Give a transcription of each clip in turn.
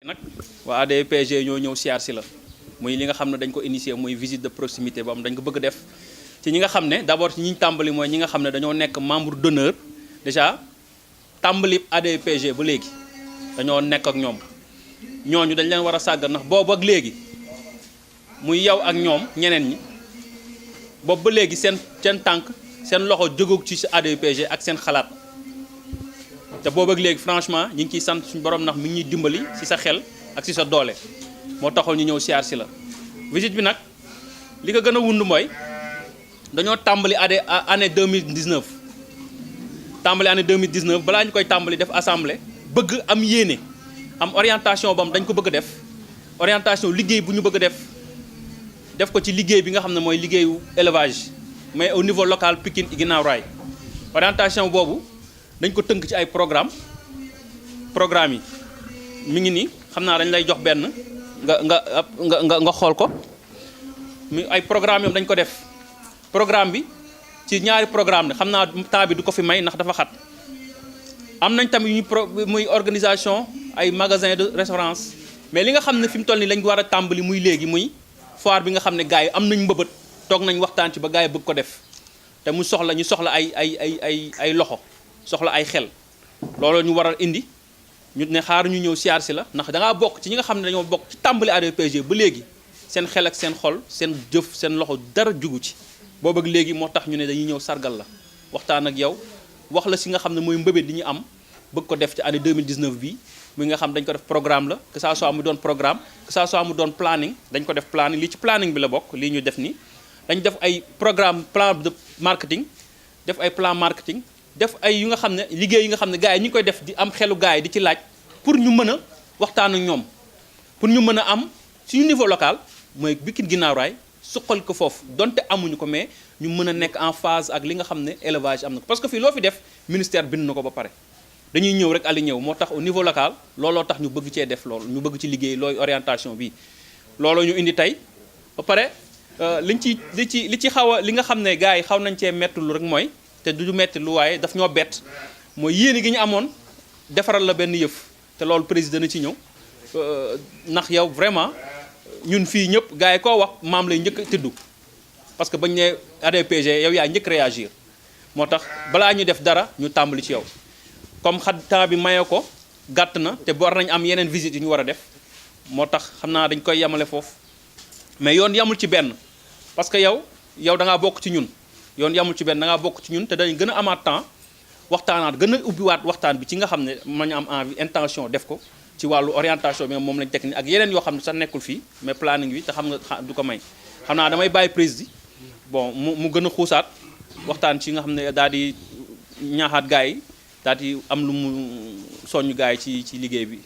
nag waa ADPG ñoo ñëw siyaar si la muy li nga xam ne dañ ko initier muy visite de proximité boo xam dañ ko bëgg def ci ñi nga xam ne d'abord ci ñi ñu tàmbali mooy ñi nga xam ne dañoo nekk membre d'honneur déjà tàmbali ADPG ba léegi dañoo nekk ak ñoom ñooñu dañ leen war a sàggal ndax boobu ak léegi muy yow ak ñoom ñeneen ñi boobu ba léegi seen tànk seen loxo jógóog ci ADPG ak seen xalaat te boobu ak léegi franchement ñi ngi ciy sant suñu borom ndax mi ngi ñuy dimbali ci sa xel ak ci sa doole moo taxoon ñu ñëw siyaar si la visite bi nag li ko gën a wund mooy dañoo tàmbali année 2019 tàmbali année 2019 balaa ñu koy tàmbali def assemblée bëgg am yéene am orientation bam dañ ko bëgg def orientation liggéey bu ñu bëgg def ko ci liggéey bi nga xam ne mooy liggéeyu élevage mais au niveau local Pikine Guinaw Rail orientation boobu dañ ko tënk ci ay programme yi mi ngi nii xam naa dañ lay jox benn nga xool ko mi ay programme yoom dañ ko def programme bi ci ñaari programme ne xam naa temps bi du ko fi may ndax dafa xat am nañ tamit muy organisation ay magasin de référence mais li nga xam ne fi mu toll nii lañ war a tàmbali muy léegi muy foire bi nga xam ne gars yi am nañ mbëbët toog nañ waxtaan ci ba gars yi bëgg ko def te ñu soxla ay loxo soxla ay xel loolu ñu war a indi ñu ne xaar ñu ñëw siyaar si la ndax da ngaa bokk ci ñi nga xam ne dañoo bokk ci tàmbali ADPG ba léegi seen xel ak seen xol seen jëf seen loxo dara jugu ci boobu ak léegi moo tax ñu ne dañuy ñëw sargal la waxtaan ak yow wax la si nga xam ne mooy mbëbët di ñu am bëgg ko def ci année 2019 bii muy nga xam dañ ko def programme la que ça soit mu doon programme que ça soit mu doon planning dañ ko def planning lii ci planning bi la bokk lii ñu def nii dañ def ay programme plan de marketing def ay plan marketing def ay yu nga xam ne liggéey yi nga xam ne gars yi ñu koy def di am xelu gars yi di ci laaj pour ñu mën a waxtaan ak ñoom pour ñu mën a am suñu niveau local mooy Pikine Guinaw Rail suqal ko foofu donte amuñu ko mais ñu mën a nekk en phase ak li nga xam ne élevage am na ko parce que fii loo fi def ministère bind na ko ba pare dañuy ñëw rek ali ñëw moo tax au niveau local looloo tax ñu bëgg cee def loolu ñu bëgg ci liggéey looy orientation bi looloo ñu indi tey ba pare li ci xaw a li nga xam ne gars yi xaw nañ cee mettulu rek mooy te du metti lu waaye daf ñoo bett mooy yéene gi ñu amoon defaral la benn yëf te loolu président na ci ñëw ndax yow vraiment ñun fii ñëpp gars yi koo wax maam lay njëkk a tëddu parce que bañ ne ADPG yow yaa njëkk réagir moo tax balaa ñu def dara ñu tàmbali ci yow comme xat temps bi mayee ko gàtt na te war nañ am yeneen visite yu ñu war a def moo tax xam naa dañ koy yemale foofu mais yoon yamul ci benn parce que yow da ngaa bokk ci ñun yoon yamul ci benn da ngaa bokk ci ñun te dañ gën a amaat temps waxtaanaat gën a ubbiwaat waxtaan bi ci nga xam ne ma ñu am envie intention def ko ci wàllu orientation bi moom lañ technique ak yeneen yoo xam ne sax nekkul fii mais planning bi te xam nga du ko may xam naa damay bàyyi président bon mu gën a xuusaat waxtaan ci nga xam ne daal di ñaaxaat gars yi daal di am lu mu soññ gars yi ci liggéey bi.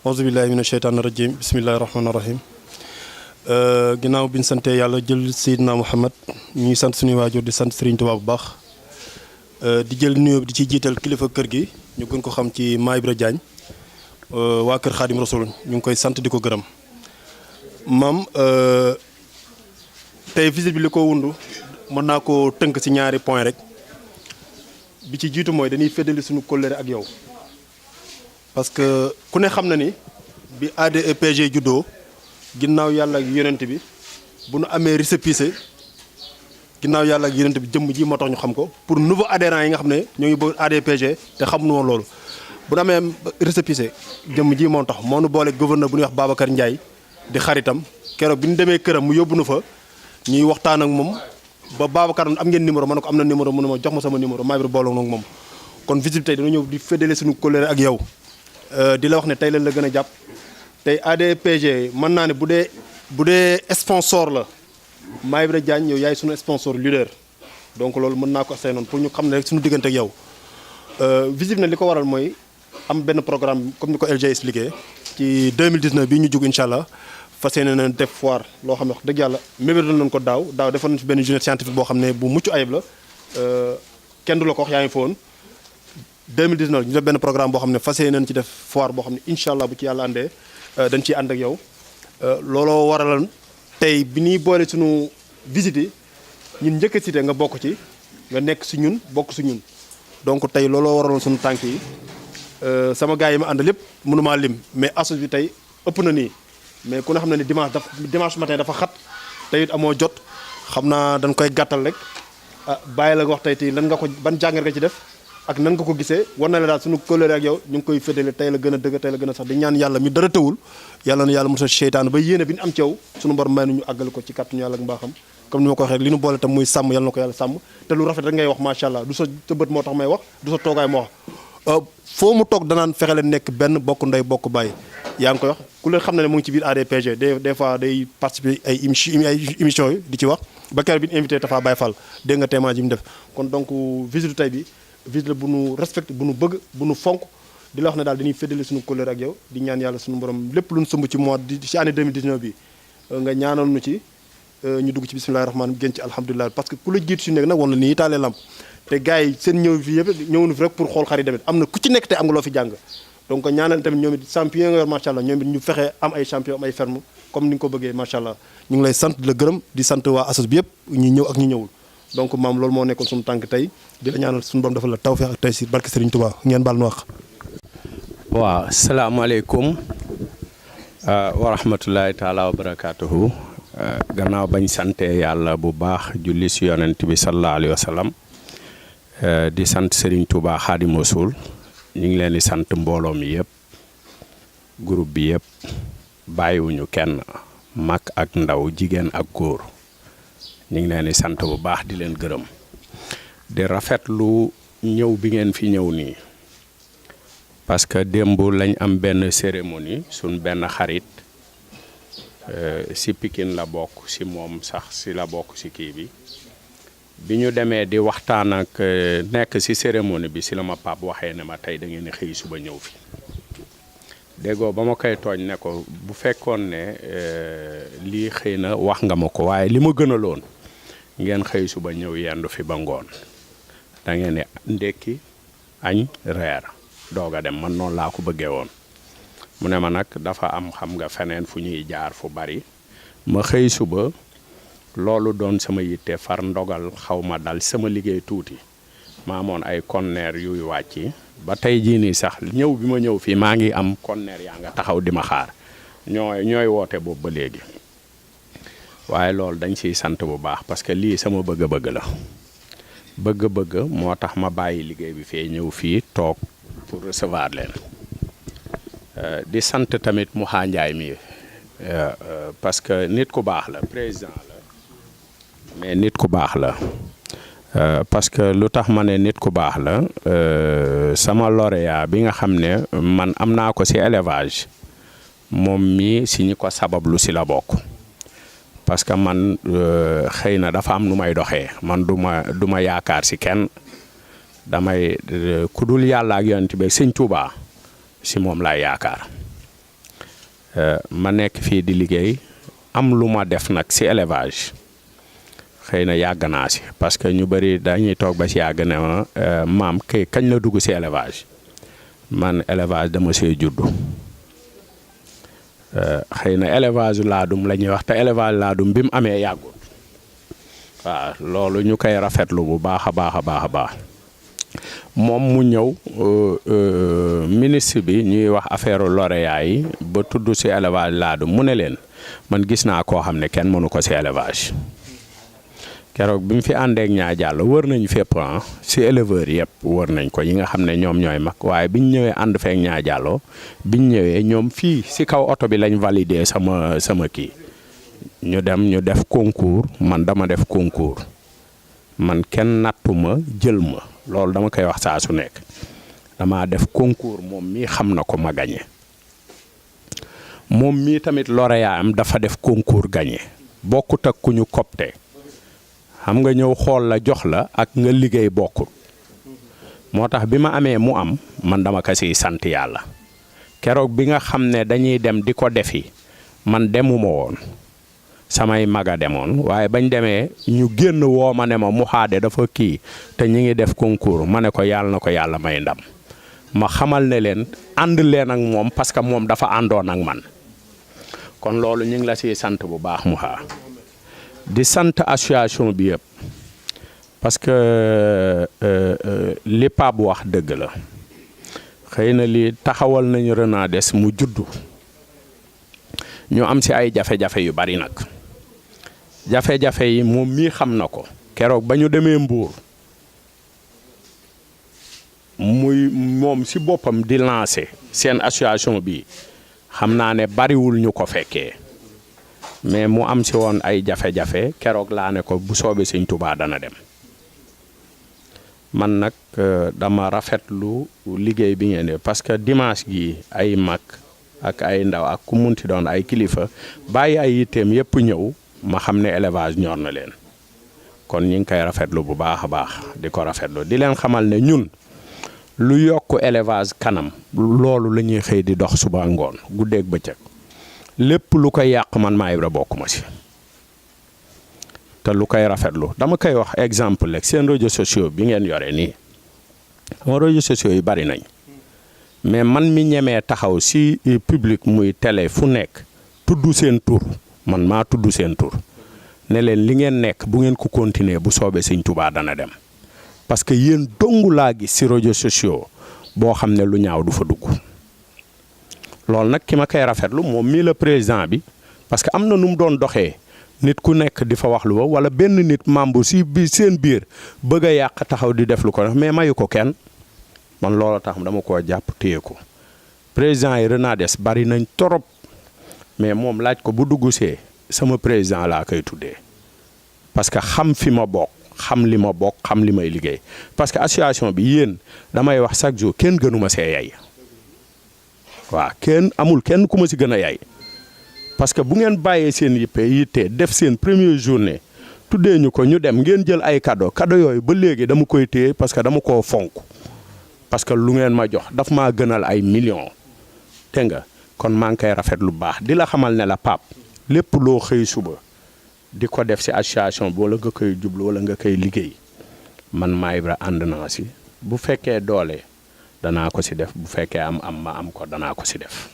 auzu billahi mina sheytaani rajim bismillahi rahmaani rahim ginnaaw bi ñu santee yàlla jël Seydina Muhammad ñuy sant suñuy waajur di sant Serigne Touba bu baax di jël nuyoo di ci jiital kilifa kër gi ñu gën ko xam ci Ma Ibra Diagne waa kër Xaadim Rasul ñu ngi koy sant di ko gërëm maam tey visite bi li ko wundu mën naa ko tënk ci ñaari point rek bi ci jiitu mooy dañuy feddali suñu kóllëre ak yow parce que ku ne xam na ni bi ADPG juddoo ginnaaw yàlla ak yonent bi bu nu amee récépissé ginnaaw yàlla ak yonent bi jëmm ji moo tax ñu xam ko pour nouveau adhérents yi nga xam ne ñoo ngi bëgg ADPG te xamuñu woon loolu bu nu amee récépissé jëmm ji moo tax moo nu boole gouverneur bu ñuy wax Babacar Ndiaye di xaritam keroog bi ñu demee këram mu yóbbu nu fa ñuy waxtaan ak moom ba Babacar am ngeen numéro ma ne ko am na numéro mu ne ma jox ma sama numéro maa ngi booloo nag moom kon visite tey dañoo ñëw di féddale suñu kóllëre ak yow di la wax ne tey lañ la gën a jàpp tey ADPG mën naa ne bu dee sponsor la Ma Ibra Diagne yow yaay suñu sponsor leader donc loolu mën naa ko say noonu pour ñu xam ne rek suñu diggante ak yow visite na li ko waral mooy am benn programme comme ni ko LG expliqué ci 2019 bii ñu jug incha allah fas yéene na def foire loo xam ne wax dëgg yàlla mébétoon nañu ko daaw defoon nañu fi benn journée scientifique boo xam ne bu mucc ayib la kenn du la ko wax yaa ngi fa woon 2019 ñu def benn programme boo xam ne fas yéene nañu ci def foire boo xam ne incha allah bu ci yàlla àndee dañ ciy ànd ak yow looloo waraloon tey bi ñuy boole suñu visite yi ñun njëkk a cité nga bokk ci nga nekk si ñun bokk si ñun donc tey looloo waraloon suñu tànk yi sama gars yi ma àndal lépp mënumaa lim mais asos bi tey ëpp na nii mais ku ne xam na ni dimanche matin dafa xat tey it amoo jot xam naa dañ koy gàttal rek bàyyi la nga wax tey lan nga ko ban jàngat nga ci def ak nan nga ko gisee war na la daal suñu kóllëre ak yow ñu ngi koy féddale tey la gën a dëgg tey la gën a sax di ñaan yàlla mi dara tëwul yàlla na yàlla mosal seytaan ba yéene bi ñu am ci yow suñu borom may nañu àggale ko ci kàttanu yàlla ak mbaaxam comme ni ma ko waxee li ñu boole tam muy sàmm yàlla na ko yàlla sàmm te lu rafet rek ngay wax macha allah du sa bët moo tax may wax du sa toogaay moo wax foo mu toog danaan fexe leen nekk benn bokk ndey bokk bàyyi yaa ngi koy wax ku leen xam ne mu ngi ci biir ADPG des fois day participer ay émission yi di ci wax ba keroog bi ñu invité Tafa Baye Fall dégg nga témoignage yi mu def kon donc visite tey bi visite la bu nu respecté bu nu bëgg bu nu fonk di la wax ne daal dañuy féddale suñu kóllëre ak yow di ñaan yàlla suñu borom lépp lu ñu sumb ci mois ci année 2019 bi nga ñaanal nu ci ñu dugg ci bismillahi rahmaani génn ci alhamdulilah parce que ku la jiitu si nekk nag wan la nii taalee lamp te gars yi seen ñëw fii yëpp ñëwuñu fi rek pour xool xar yi tamit am na ku ci nekk te am nga loo fi jàng donc ñaanal tamit ñoom it champion nga yor macha allah ñoom it ñu fexe am ay champion am ay ferme comme ni nga ko bëggee macha allah ñu ngi lay sant di la gërëm di sant waa asos bi yëpp ñi ñëw ak ñi ñëwul donc maam loolu moo nekkoon suñu tànk tey di la ñaanal suñu borom dafa la tawfeex ak taysiir barke Serigne Touba ngeen baal nu wax. waaw salaamaaleykum wa rahmatulahi taala wa barakaatuhu gannaaw bañ sante yàlla bu baax julli si yonent bi sallallahu alayhi wa sallam di sant Serigne Touba Xaadimu Rasuul ñu ngi leen di sant mbooloo mi yëpp groupe bi yëpp bàyyiwuñu kenn mag ak ndaw jigéen ak góor ñu ngi leen di sant bu baax di leen gërëm di rafetlu ñëw bi ngeen fi ñëw nii parce que démb lañ am benn cérémonie suñ benn xarit si Pikine la bokk si moom sax si la bokk si kii bi ñu demee di waxtaan ak nekk si cérémonie bi si la ma pap waxee ne ma tey da ngeen di xëy suba ñëw fi déggoo ba ma koy tooñ ne ko bu fekkoon ne lii xëy na wax nga ma ko waaye li ma gënaloon ngeen xëy suba ñëw yendu fi ba ngoon da ngeen di ndekki añ reer doog a dem man noonu laa ko bëggee woon mu ne ma nag dafa am xam nga feneen fu ñuy jaar fu bari ma xëy suba loolu doon sama yitte far ndogal xaw ma dal sama liggéey tuuti ma amoon ay conteneur yuy wàcc ba tey jii nii sax ñëw bi ma ñëw fii maa ngi am conteneur yaa nga taxaw di ma xaar ñooy woote boobu ba léegi waaye loolu dañ ciy sant bu baax parce que lii sama bëgg-bëgg la bëgg-bëgg moo tax ma bàyyi liggéey bi fee ñëw fii toog pour recevoir leen di sant tamit Mouha Ndiaye mi parce que nit ku baax la président la mais nit ku baax la parce que lu tax ma ne nit ku baax la sama lauréat bi nga xam ne man am naa ko ci élevage moom mi si ñi ko sabablu si la bokk parce que man xëy na dafa am nu may doxee man du ma yaakaar si kenn damay ku dul yàlla ak yonent bi Sëñ Tuubaa si moom laay yaakaar ma nekk fii di liggéey am lu ma def nag si élevage xëy na yàgg naa si parce que ñu bëri dañuy toog ba si yàgg ne ma maam kañ la dugg si élevage man élevage dama see juddu xëy na élevage laadum la ñuy wax te élevage laadum bi mu amee yàggul waaw loolu ñu koy rafetlu bu baax a baax a baax a baax moom mu ñëw ministre bi ñuy wax affaire lauréat yi ba tudd si élevage laadum mu ne leen man gis naa koo xam ne kenn mënu ko si élevage keroog bi mu fi àndeek ñaa jàll wër nañ fépp si éleveurs yëpp wër nañ ko yi nga xam ne ñoom ñooy mag waaye biñ ñëwee ànd feek ñaa jàlloo biñ ñëwee ñoom fii si kaw oto bi lañ validé sama kii ñu dem ñu def concours man dama def concours man kenn nattuma jël ma loolu dama koy wax saa su nekk dama def concours moom mii xam na ko ma gagné moom mii tamit lauréat am dafa def concours gagné bokkut ak ku ñu copte xam nga ñëw xool la jox la ak nga liggéey bokkut moo tax bi ma amee mu am man dama ko siy sant yàlla keroog bi nga xam ne dañuy dem di ko defi man demuma woon samay maga demoon waaye bañ demee ñu génn woo ma ne ma Mouha dafa kii te ñi ngi def concours ma ne ko yàlla na ko yàlla may ndam ma xamal ne leen ànd leen ak moom parce que moom dafa àndoon ak man kon loolu ñu ngi la siy sant bu baax Mouha di sant association bi yëpp parce que li Pape wax dëgg la xëy na lii taxawal nañu Renades mu juddu ñu am si ay jafe-jafe yu bari nag jafe-jafe yi moom mii xam na ko keroog ba ñu demee Mbour muy moom si boppam di lancer seen association bi xam naa ne bariwul ñu ko fekkee mais mu am si woon ay jafe-jafe keroog laa ne ko bu soobee Sëñ Tuubaa dana dem man nag dama rafetlu liggéey bi ngeen def parce que dimanche gi ay mag ak ay ndaw ak ku munti doon ay kilifa bàyyi ay yitteem yépp ñëw ma xam ne élevage ñor na leen kon ñu ngi koy rafetlu bu baax a baax di ko rafetlu di leen xamal ne ñun lu yokk élevage kanam loolu la ñuy xëy di dox suba ngoon guddeeg bëccëg lépp lu koy yàq man Maa Ibra bokk ma si te lu koy rafetlu dama koy wax exemple rek seen réseaux sociaux bi ngeen yore nii sama réseaux sociaux yi bari nañ mais man mi ñemee taxaw si public muy télé fu nekk tudd seen tur man maa tudd seen tur ne leen li ngeen nekk bu ngeen ko continuer bu soobee Sëñ Tuubaa dana dem parce que yéen dongu laa gis si réseaux sociaux boo xam ne lu ñaaw du fa dugg loolu nag ki ma koy rafetlu moom mii la président bi parce que am na nu mu doon doxee nit ku nekk di fa wax lu wala benn nit membre si bi seen biir bëgg a yàq taxaw di def lu ko def mais mayu ko kenn man loolu tax dama koo jàpp téye ko président yi Renades bari nañ torop mais moom laaj ko bu dugg see sama président laa koy tuddee parce que xam fi ma bokk xam li ma bokk xam li may liggéey parce que association bi yéen damay wax chaque jour kenn gënuma see yay waaw kenn amul kenn ku ma si gën a yay parce que bu ngeen bàyyee seen yitte def seen première journée tuddee ñu ko ñu dem ngeen jël ay cadeau yooyu ba léegi dama koy téye parce que dama koo fonk parce que lu ngeen ma jox daf maa gënal ay millions te nga kon maa ngi koy rafet lu baax di la xamal ne la Pape lépp loo xëy suba di ko def si association bi wala nga koy jublu wala nga koy liggéey man Maa Ibra ànd naa si bu fekkee doole danaa ko si def bu fekkee am ma am ko danaa ko si def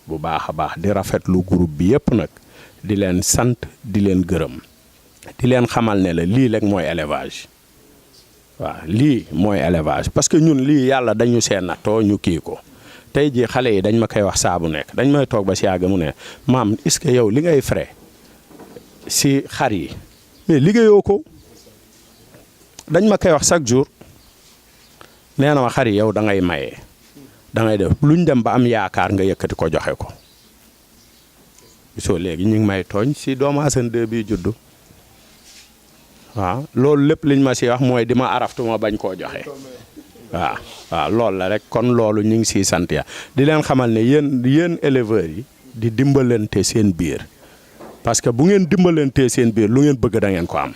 bu baax a baax di rafetlu groupe bi yëpp nag di leen sant di leen gërëm di leen xamal ne la lii rek mooy élevage waaw lii mooy élevage parce que ñun lii yàlla dañu seen nattoo ñu kii ko tey jii xale yi dañ ma koy wax saa bu nekk dañ may toog ba si yàgg mu ne maam est-ce que yow li ngay frais si xar yi mais liggéeyoo ko dañ ma koy wax chaque jour nee na ma xar yi yow da ngay maye da ngay def luñ dem ba am yaakaar nga yëkkati ko joxe ko gisoo léegi ñu ngi may tooñ si doomu Assane 2 bi juddu waaw loolu lépp liñ ma si wax mooy di ma araftu ma bañ koo joxe waaw loolu la rek kon loolu ñu ngi siy sant ya di leen xamal ne yéen éleveurs yi di dimbalante seen biir parce que bu ngeen dimbalantee seen biir lu ngeen bëgg da ngeen ko am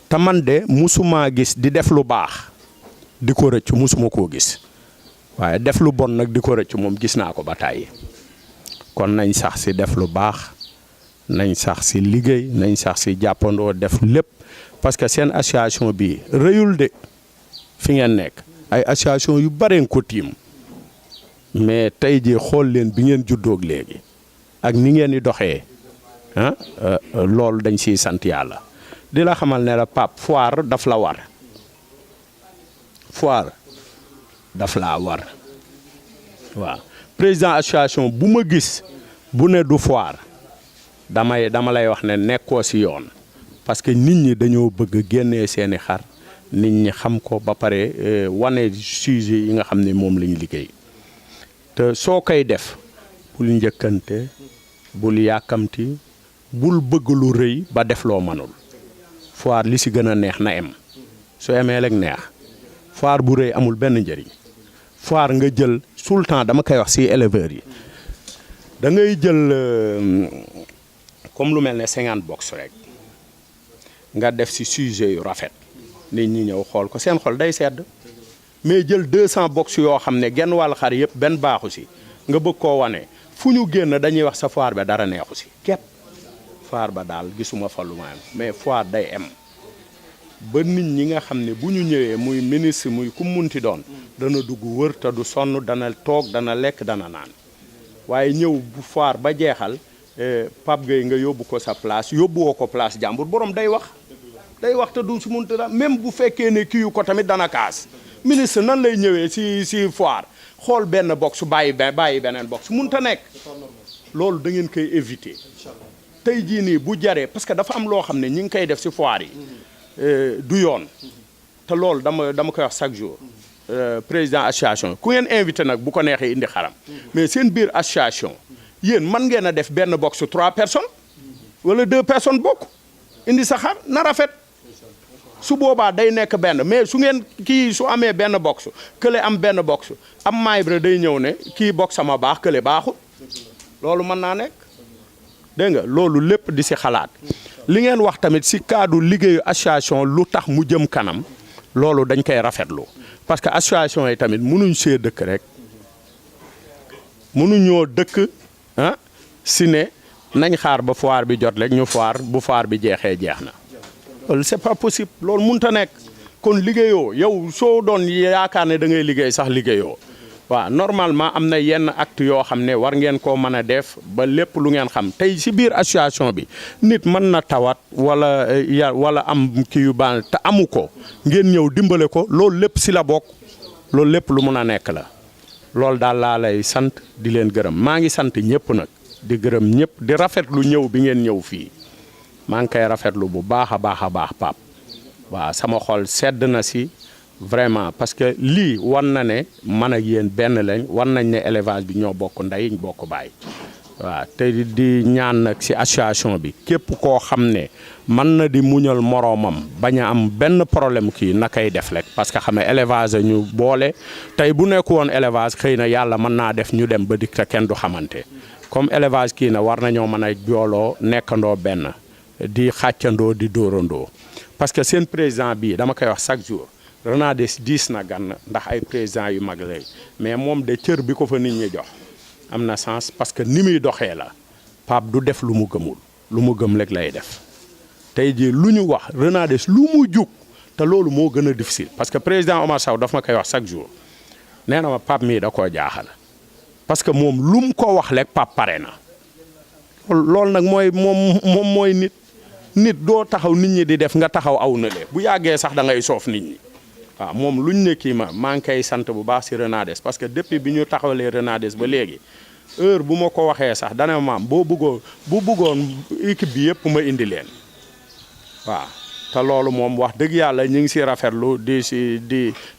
te man de musuma gis di def lu baax di ko rëcc musuma koo gis waaye def lu bon nag di ko rëcc moom gis naa ko ba tàyyi kon nañ sax si def lu baax nañ sax si liggéey nañ sax si jàppandoo def lépp parce que seen association bi rëyul de fi ngeen nekk ay association yu bareen ko tiim mais tey jii xool leen bi ngeen juddoog léegi ak ni ngeen di doxee loolu dañ siy sant yàlla di la xamal ne la Pape foire daf la war foire daf laa war waaw président association bu ma gis bu ne du foire dama lay wax ne nekkoo si yoon parce que nit ñi dañoo bëgg génnee seeni xar nit ñi xam ko ba pare wane sujet yi nga xam ne moom la ñu liggéey te soo koy def bul njëkkante bul yàkkamti bul bëgg lu rëy ba def loo mënul foire li si gën a neex na em su emee rek neex foire bu rëy amul benn njëriñ foire nga jël tout le temps dama koy wax si éleveurs yi da ngay jël comme lu mel ne 50 box rek nga def si sujet yu rafet nit ñi ñëw xool ko seen xol day sedd mais jël 200 box yoo xam ne genn wàll xar yëpp benn baaxu si nga bëgg koo wane fu ñu génn dañuy wax sa foire ba dara neexu si képp foire ba daal gisuma fa lu ma am mais foire day em ba nit ñi nga xam ne bu ñu ñëwee muy ministre muy ku munti doon dana dugg wër te du sonn dana toog dana lekk dana naan waaye ñëw bu foire ba jeexal Pape Gueye nga yóbbu ko sa place yóbbuwoo ko place jàmbur borom day wax te du si munti da même bu fekkee ne kii yu ko tamit dana kaas ministre nan lay ñëwee si foire xool benn box bàyyi beneen box mënut a nekk loolu da ngeen koy éviter tey jii nii bu jaree parce que dafa am loo xam ne ñi ngi koy def ci foire yi du yoon te loolu dama koy wax chaque jour président association ku ngeen invité nag bu ko neexee indi xaram mais seen biir association yéen mën ngeen a def benn box 3 personnes wala 2 personnes bokk indi sa xar na rafet su boobaa day nekk benn mais su ngeen kii su amee benn box kële am benn box am membre day ñëw ne kii box sama baax kële baaxul loolu mën naa nekk dégg nga loolu lépp di si xalaat li ngeen wax tamit si cadre liggéeyu association lu tax mu jëm kanam loolu dañ koy rafetlu parce que association yi tamit mënuñ see dëkk rek mënuñoo dëkk si ne nañ xaar ba foire bi jot rek ñu foire bu foire bi jeexee jeex na loolu c'est pas possible loolu mënut a nekk kon liggéeyoo yow soo doon yaakaar ne da ngay liggéey sax liggéeyoo waaw normalement am na yenn acte yoo xam ne war ngeen koo mën a def ba lépp lu ngeen xam tey si biir association bi nit mën na tawat wala am kii yu baax te amu ko ngeen ñëw dimbale ko loolu lépp si la bokk loolu lépp lu mun a nekk la loolu daal laa lay sant di leen gërëm maa ngi sant ñëpp nag di gërëm ñëpp di rafetlu ñëw bi ngeen ñëw fii maa ngi koy rafetlu bu baax a baax a baax Pape waaw sama xol sedd na si vraiment parce que lii wan na ne man ak yéen benn lañ wan nañ ne élevage bi ñoo bokk ndey ñu bokk baay waaw te di ñaan nag si association bi képp koo xam ne mën na di muñal moroomam bañ a am benn problème kii na koy def rek parce que xam ne élevage ñu boole tey bu nekk woon élevage xëy na yàlla mën naa def ñu dem ba dik te kenn du xamante comme élevage kii na war nañoo mën a jooloo nekkandoo benn di xàccandoo di dóorandoo parce que seen président bii dama koy wax chaque jour Renades diis na gan ndax ay président yu mag lay mais moom de cër bi ko fa nit ñi jox am na sens parce que ni muy doxee la Pape du def lu mu gëmul lu mu gëm rek lay def tey jii lu ñu wax Renades lu mu jug te loolu moo gën a difficile parce que président Omar Sow daf ma koy wax chaque jour nee na ma Pape mii da koo jaaxal parce que moom lu mu ko wax rek Pape pare na loolu nag mooy moom mooy nit doo taxaw nit ñi di def nga taxaw aw na le bu yàggee sax da ngay soof nit ñi waaw moom luñ ne kii maa ngi koy sant bu baax si Renades parce que depuis bi ñu taxawalee Renades ba léegi heure bu ma ko waxee sax dana maam bu bëggoon équipe bi yëpp ma indi leen waaw te loolu moom wax dëgg yàlla ñu ngi si rafetlu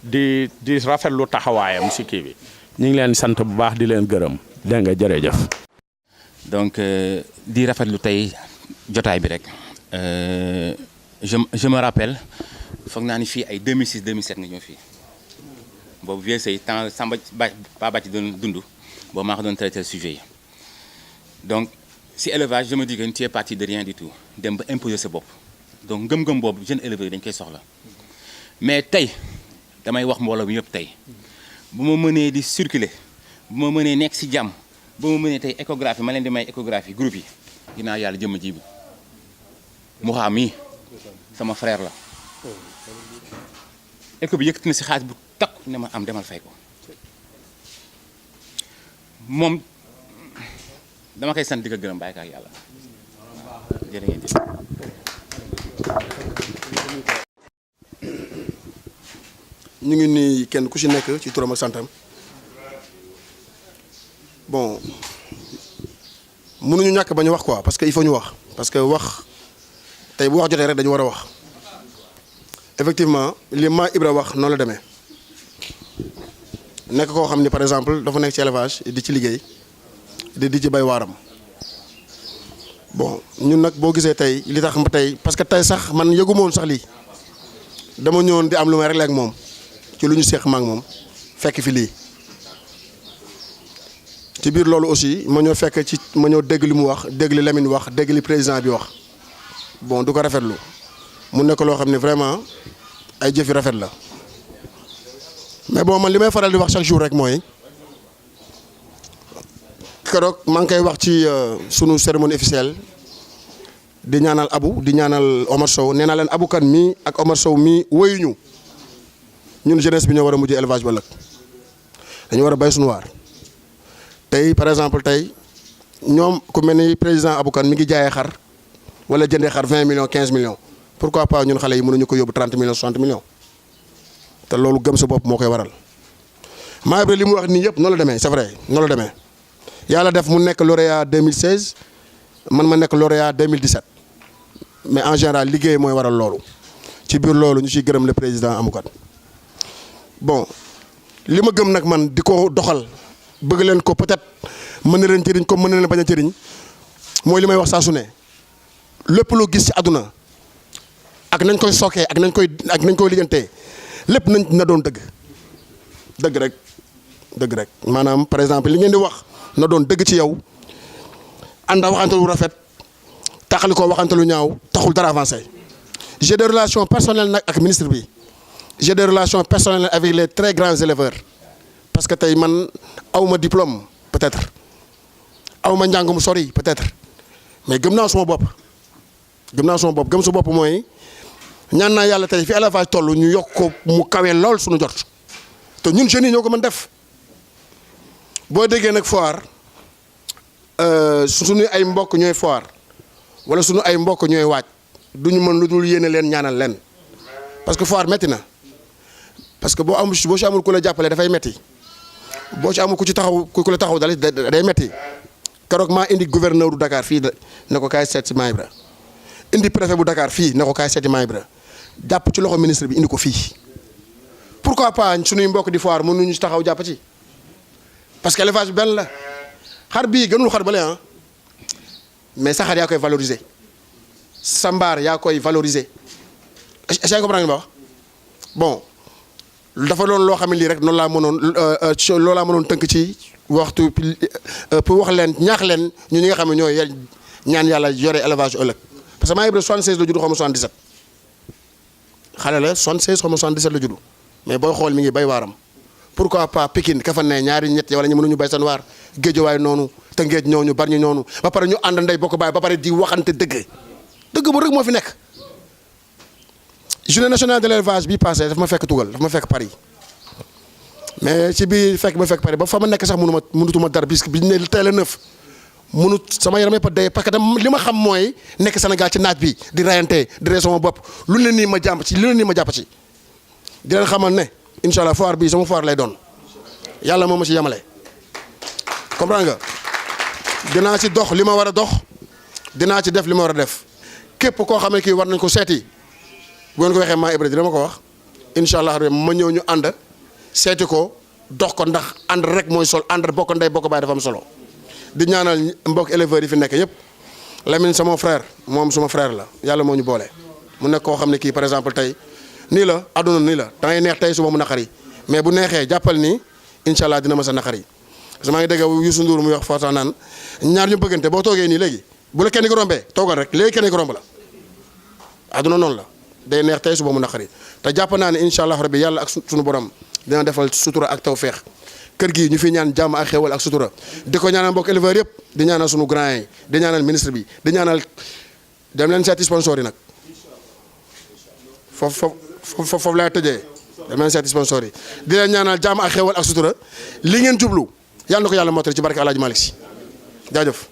di rafetlu taxawaayam si kii bi ñu ngi leen sant bu baax di leen gërëm dégg nga jërëjëf. donc di rafetlu tey jotaay bi rek je me rappelle foog naa ni fii ay 2006 2007 nga ñëw fii boobu vieux sey temps Samba Ba Bàcc doon dund boobu maa ko doon traité sujet yi donc si élevage je me dis que tu es parti de rien du tout dem ba imposer sa bopp donc ngëm-ngëm boobu jeune éleveur yi dañ koy soxla mais tey damay wax mbooloo bi yëpp tey bu ma mënee di circuler bu ma mënee nekk si jàmm bu ma mënee tey échographie ma leen di may échographie groupe yi ginnaaw yàlla jëmm ji bi mu xam mii sama frère la écho bi yëkkati na si xaalis bu takku ne ma am demal fay ko moom dama koy sant di ko gërëm bàyyi ko ak yàlla jërë ngeen jëf. ñu ngi nii kenn ku ci nekk ci turam ak santam bon mënuñu ñàkk ba ñu wax quoi parce que il faut ñu wax parce que wax tey bu wax jotee rek dañu war a wax effectivement li ma Ibra wax noonu la demee nekk koo xam ni par exemple dafa nekk ci élevage di ci liggéey di ci bay waaram bon ñun nag boo gisee tey li tax tey parce que tey sax man yëguma woon sax lii dama ñëwoon di am lu may réglé ak moom ci lu ñu seex ma ak moom fekk fi lii ci biir loolu aussi ma ñëw fekk ci ma ñëw dégg li mu wax dégg li Lamine wax dégg li président bi wax bon du ko rafetlu mu nekk loo xam ne vraiment ay jëf yu rafet la mais bon man li may faral di wax chaque jour rek mooy keroog maa ngi koy wax ci sunu cérémonie officielle di ñaanal Abu di ñaanal Omar Sow nee naa leen Abu Kan mii ak Omar Sow mii wéyuñu ñun jeunesse bi ñoo war a mujjee élevage ba ëllëg dañu war a bay suñu waar tey par exemple tey ñoom ku mel ni président Abu Kan mi ngi jaayee xar wala jëndee xar 20 millions 15 millions pourquoi pas ñun xale yi mënuñu ko yóbbu 30 millions 60 millions te loolu gëm sa bopp moo koy waral Maa Ibra li mu wax nii yëpp noonu la demee c'est vrai noonu la demee yàlla def mu nekk lauréat 2016 man ma nekk lauréat 2017 mais en général liggéey mooy waral loolu ci biir loolu ñu ciy gërëm le président Amoukat bon li ma gëm nag man di ko doxal bëgg leen ko peut-être mën na leen jëriñ comme mën na leen bañ a jëriñ mooy li may wax saa su ne lépp loo gis ci àdduna ak nañ koy sookee ak nañ koy liggantee lépp nañ na doon dëgg rek maanaam par exemple li ngeen di wax na doon dëgg ci yow ànda waxante lu rafet taxali ko waxante lu ñaaw taxul dara avancé. J'ai des relations personnelles nag ak ministre bi j'ai des relations personnelles avec les très grands éleveurs parce que tey man awma diplôme peut-être awma njàng mu sori peut-être mais gëm naa suma bopp gëm su bopp mooy ñaan naa yàlla tey fi élevage toll ñu yokk ko mu kawee lool suñu jot te ñun jeunes yi ñoo ko mën def boo déggee nag foire suñu ay mbokk ñooy foire wala suñu ay mbokk ñooy waaj duñu mën lu dul yéene leen ñaanal leen parce que foire metti na parce que boo ci amul ku la jàppale dafay metti boo ci amul ku la taxaw day metti keroog maa indi gouverneur du Dakar fii ne ko kaay seet si Maa Ibra indi préfet bu Dakar fii ne ko kaay seeti Maa Ibra jàpp ci loxo ministre bi indi ko fii pourquoi pas suñuy mbokk di foire mënuñu taxaw jàpp ci parce que élevage bi benn la xar bii gënul xar bale ah mais sa xar yaa koy valoriser sa mbaar yaa koy valoriser est-ce que comprendre nga ma wax bon dafa doon loo xam ne lii rek noonu laa mënoon tënk ci waxtu pour wax leen ñaax leen ñu ñi nga xam ne ñooy ñaan yàlla yore élevage ëllëg parce que Maa Ibra 76 la judd xaw ma 77 xale la 76 xaw ma 77 la judd mais booy xool mi ngi bay waaram pourquoi pas Pikine ka fa ne ñaari ñett wala ñu mënuñu bay seen waar Géejawaay noonu te Ngéej ñooñu bari ñu noonu ba pare ñu ànd ndey bokk baay ba pare di waxante dëgg bu rek moo fi nekk. journée nationale de l'élevage bi passé daf ma fekk tugal daf ma fekk Paris mais ci biir fekk Paris ba fa ma nekk sax mënutuma dara bis bi ñu ne teel a neuf mënut sama yaram yëpp a dee parce que li ma xam mooy nekk Sénégal ci naaj bi di rayante di rey sama bopp lu ne nii ma jàpp ci di leen xamal ne incha allah foire bii sama foire lay doon yàlla moo ma ci yemale comprendre nga dinaa ci dox li ma war a dox dinaa ci def li ma war a def képp koo xam ne kii war nañ ko seeti bu ngeen ko waxee Maa Ibra dina ma ko wax incha allah ma ñëw ñu ànd seeti ko dox ko ndax ànd rek mooy sol ànd bokk ndey bokk baay dafa am solo di ñaanal mbokk éleveurs yi fi nekk yëpp Lamine sama frère moom suma frère la yàlla moo ñu boole mu nekk koo xam ne kii par exemple tey nii la àdduna nii la da ngay neex tey suba mu naqari mais bu neexee jàppal ni incha allah dina ma sa naqari parce que maa ngi dégg Youssou Ndour muy wax foofu naan ñaar ñu bëggante boo toogee nii léegi bu la kenn ki rombee toogal rek léegi kenn ki romb la àdduna noonu la day neex tey suba mu naqari te jàpp naa ne incha allah rabbi yàlla ak suñu borom dina defal sutura ak tawfeex kër gi ñu fi ñaan jàmm ak xéwal ak sutura di ko ñaanal mbokk éleveurs yëpp di ñaanal suñu grand yi di ñaanal ministre bi di ñaanal dem leen seeti sponsor yi nag foofu laay tëjee dem leen seeti sponsor yi di leen ñaanal jàmm ak xéwal ak sutura li ngeen jublu yàlla na ko yàlla mottali ci barke Alaaji Malick Si jaajëf